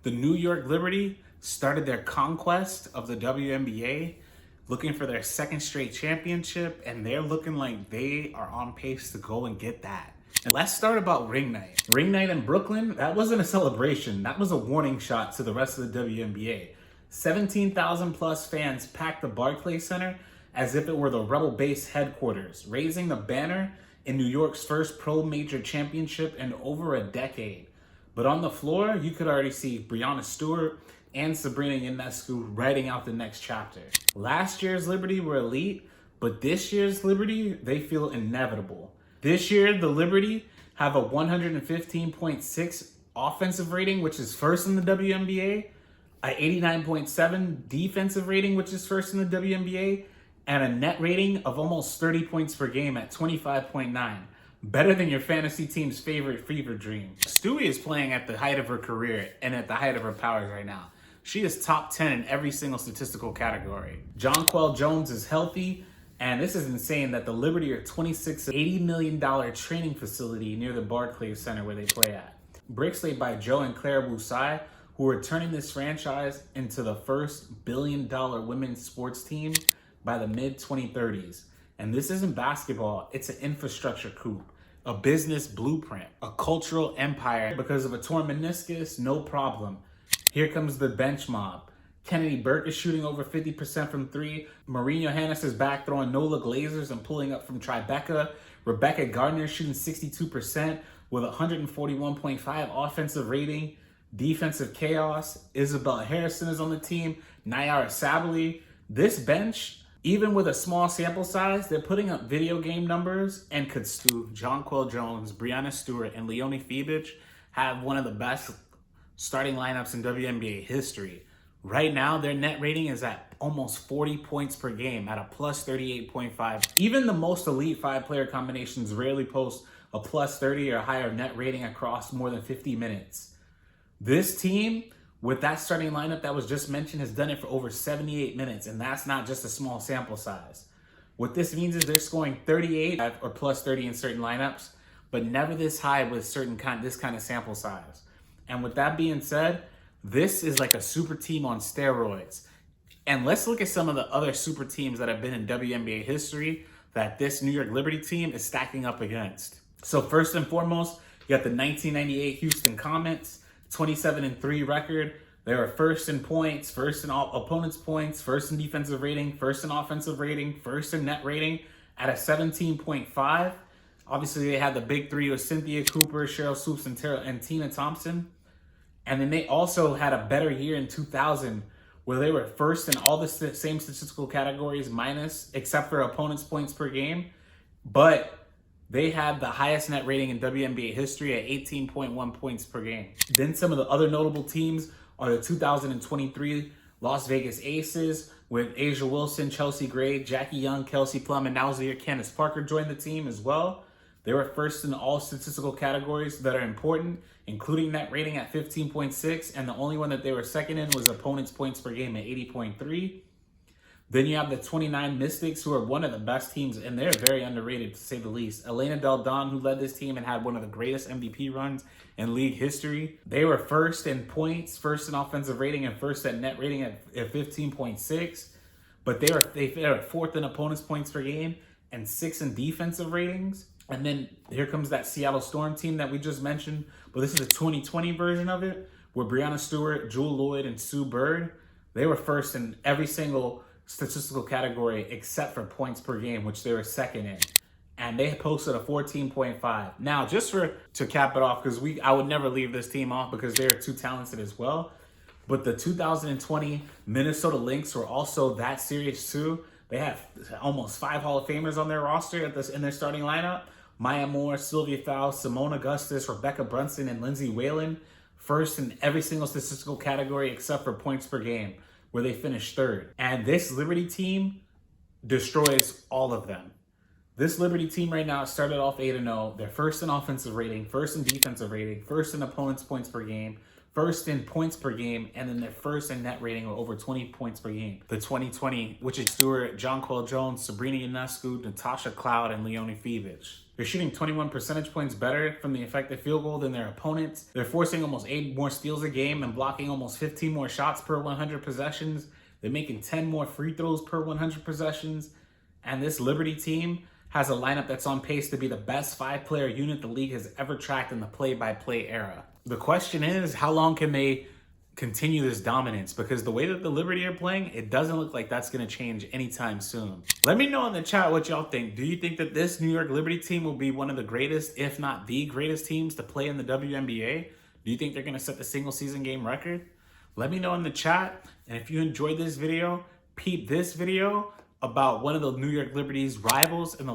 The New York Liberty started their conquest of the WNBA, looking for their second straight championship, and they're looking like they are on pace to go and get that. And let's start about ring night. Ring night in Brooklyn, that wasn't a celebration. That was a warning shot to the rest of the WNBA. 17,000 plus fans packed the Barclays Center as if it were the Rebel Base headquarters, raising the banner in New York's first pro major championship in over a decade. But on the floor, you could already see Breanna Stewart and Sabrina Ionescu writing out the next chapter. Last year's Liberty were elite, but this year's Liberty, they feel inevitable. This year, the Liberty have a 115.6 offensive rating, which is first in the WNBA, a 89.7 defensive rating, which is first in the WNBA, and a net rating of almost 30 points per game at 25.9. Better than your fantasy team's favorite fever dream. Stewie is playing at the height of her career and at the height of her powers right now. She is top 10 in every single statistical category. Jonquel Jones is healthy, and this is insane that the Liberty are $80 million training facility near the Barclays Center where they play at. Bricks laid by Joe and Claire Bousai, who are turning this franchise into the first billion-dollar women's sports team by the mid-2030s. And this isn't basketball, it's an infrastructure coup, a business blueprint, a cultural empire. Because of a torn meniscus, no problem. Here comes the bench mob. Kennedy Burke is shooting over 50% from three. Maureen Johannes is back throwing no-look lasers and pulling up from Tribeca. Rebecca Gardner is shooting 62% with 141.5 offensive rating. Defensive chaos. Isabel Harrison is on the team. Nayara Sabally. This bench, even with a small sample size, they're putting up video game numbers, and could Jonquel Jones, Breanna Stewart, and Leonie Fibich have one of the best starting lineups in WNBA history. Right now, their net rating is at almost 40 points per game at a plus 38.5. Even the most elite five-player combinations rarely post a plus 30 or higher net rating across more than 50 minutes. This team, with that starting lineup that was just mentioned, has done it for over 78 minutes, and that's not just a small sample size. What this means is they're scoring 38 or plus 30 in certain lineups, but never this high with this kind of sample size. And with that being said, this is like a super team on steroids. And let's look at some of the other super teams that have been in WNBA history that this New York Liberty team is stacking up against. So first and foremost, you got the 1998 Houston Comets, 27-3 record. They were first in points, first in all opponents' points, first in defensive rating, first in offensive rating, first in net rating at a 17.5. Obviously, they had the big three with Cynthia Cooper, Cheryl Swoops, and Tina Thompson. And then they also had a better year in 2000 where they were first in all the same statistical categories except for opponents' points per game. But they had the highest net rating in WNBA history at 18.1 points per game. Then some of the other notable teams are the 2023 Las Vegas Aces with Asia Wilson, Chelsea Gray, Jackie Young, Kelsey Plum, and now Candace Parker joined the team as well. They were first in all statistical categories that are important, including net rating at 15.6, and the only one that they were second in was opponents' points per game at 80.3. Then you have the 29 Mystics, who are one of the best teams, and they're very underrated, to say the least. Elena Del Don, who led this team and had one of the greatest MVP runs in league history. They were first in points, first in offensive rating, and first at net rating at 15.6. But they were fourth in opponents' points per game and sixth in defensive ratings. And then here comes that Seattle Storm team that we just mentioned. But this is a 2020 version of it, where Breanna Stewart, Jewel Lloyd, and Sue Bird, they were first in every single statistical category except for points per game, which they were second in. And they posted a 14.5. Now, just to cap it off, because I would never leave this team off because they're too talented as well. But the 2020 Minnesota Lynx were also that serious too. They have almost 5 Hall of Famers on their roster in their starting lineup. Maya Moore, Sylvia Fowles, Simone Augustus, Rebecca Brunson, and Lindsay Whalen, first in every single statistical category except for points per game, where they finished third. And this Liberty team destroys all of them. This Liberty team right now started off 8-0. They're first in offensive rating, first in defensive rating, first in opponents' points per game, first in points per game, and then they're first in net rating of over 20 points per game. The 2020, which is Stewart, Jonquel Jones, Sabrina Ionescu, Natasha Cloud, and Leonie Fevich. They're shooting 21 percentage points better from the effective field goal than their opponents. They're forcing almost 8 more steals a game and blocking almost 15 more shots per 100 possessions. They're making 10 more free throws per 100 possessions. And this Liberty team has a lineup that's on pace to be the best 5-player unit the league has ever tracked in the play-by-play era. The question is, how long can they continue this dominance? Because the way that the Liberty are playing, it doesn't look like that's going to change anytime soon. Let me know in the chat what y'all think. Do you think that this New York Liberty team will be one of the greatest, if not the greatest teams to play in the WNBA? Do you think they're going to set the single season game record? Let me know in the chat. And if you enjoyed this video, peep this video about one of the New York Liberty's rivals in the